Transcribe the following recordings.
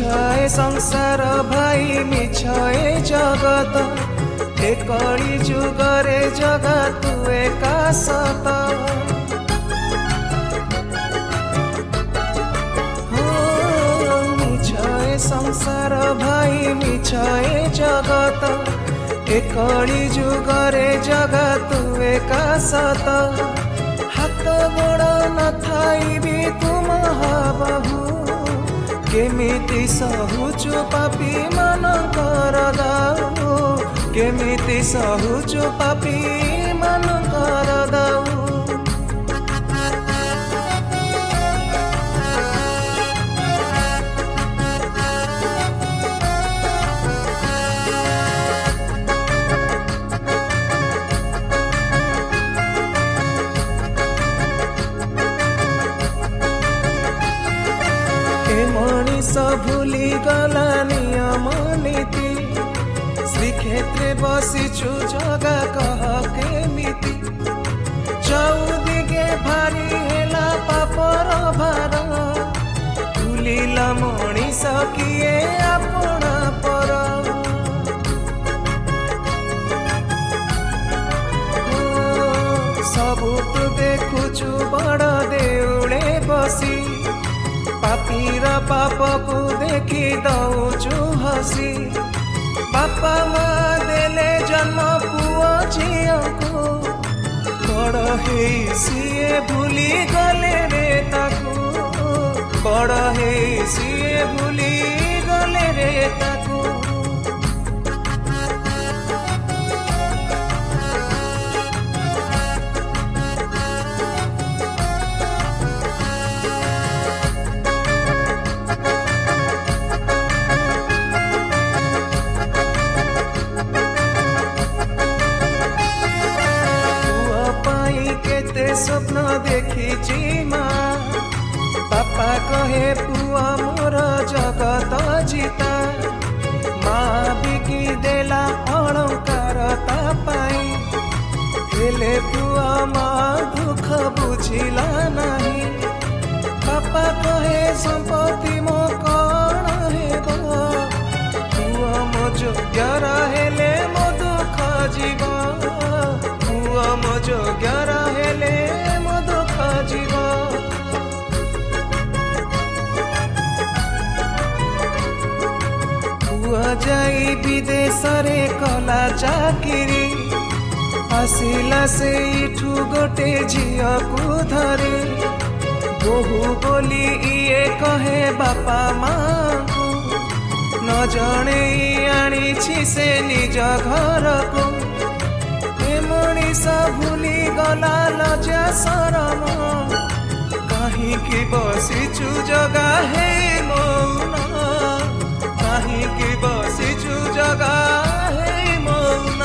मिछाए संसार भाई मिछाए जगत ए कली जुगरे जगत एका सत मिछाए संसार भाई मिछाए जगत ए कली जुगरे जगत एका सत हाथ गोड़ न थाई भी तुम हाबहु केमिति सहुचु पापी मानकर दाऊ केमिति सहुचु पापी मानकर दाऊ मनीष भूली गला नियम नीति श्रीक्षेत्रे बसीचु जगा कह केमिति चौदिगे भारी हेला पापर भार भूलिला मनीष किए अपना पर सबु तु देखुचु बड़ देउले बसी पापीर पाप को देखी दौचु हसी बापा माँ देले जन्म पुआ झियो को बड़ हे सीए भूली गले रे ताकू बड़ हे सीए भूली गले रे ताकू स्वप्न देखी माँ बापा कहे पुआ मोर जगत जीता माँ बिकी देला अलंकार तापाई हेले पुआ माँ दुख बुझिला नहीं बापा कहे संपत्ति मो कौन हेब पुआ मो योग्य रहेले मो दुख जीव पुआ मो योग्य रहेले मो दुख जीव पुआ जाई विदेश रे कला चाकिरी आसिला से इठू गोटे झिया को धरे बोहू बोली इए कहे बापा माँ को न जणे आनी से निज घर को मनीष भूली गला लजा शरम कहीं बसीचु जगा हे मौन कहीं बसीचु जगा हे मौन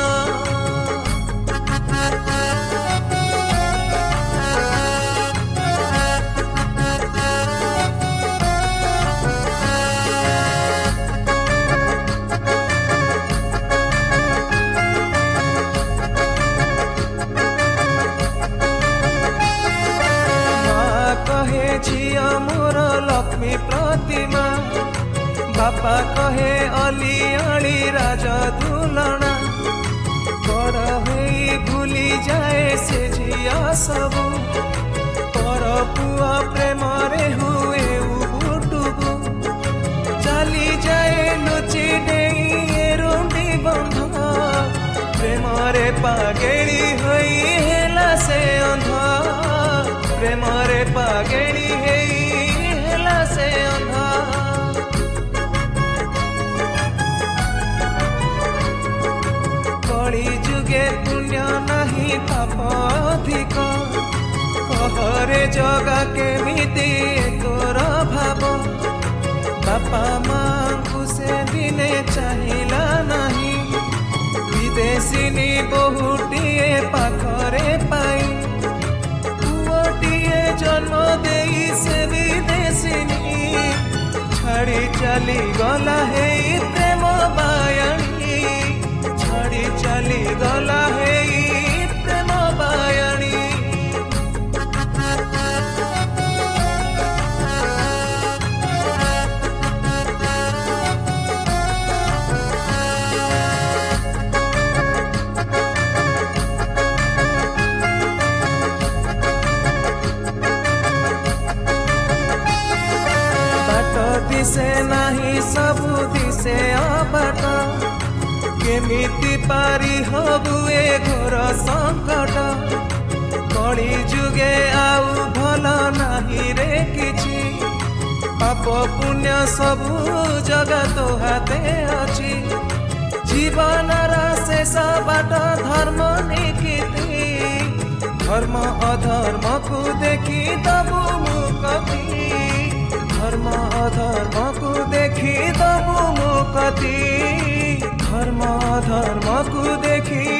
झिया मोर लक्ष्मी प्रतिमा बापा कहे अलियाली राजा दुलना बड़ हुई भूली जाए से झिया सबू पर पुआ प्रेम रे हुए उबुटुबु चली जाए लुचि डेई रुंडी बंध प्रेम रे पागेली होई हेला से अंधा प्रेम रे पागेली हेला से अंधा कली जुगे पुण्य नहीं पाप अधिक कहरे जगा केमिति तोर भाव बापा माँ को से दिने चाहिला नहीं विदेशिनी बहुटीए पाखरे पाई पुओटीए जन्म देई से विदेशिनी छाड़ी चली गला हे प्रेम बायणी छाड़ी चली गला हे प्रेम बायणी केमिति पारी हबु ए घोर संकट कली जुगे आउ भल नाही रे किछि पाप पुण्य सबु जगत हाते अछि जीवनर शेष बाट धर्म निकिति धर्म अधर्म को देखी दबु मुकति धर्म अधर्म को देखी दबु मुकति धर्म अधर्म को देखी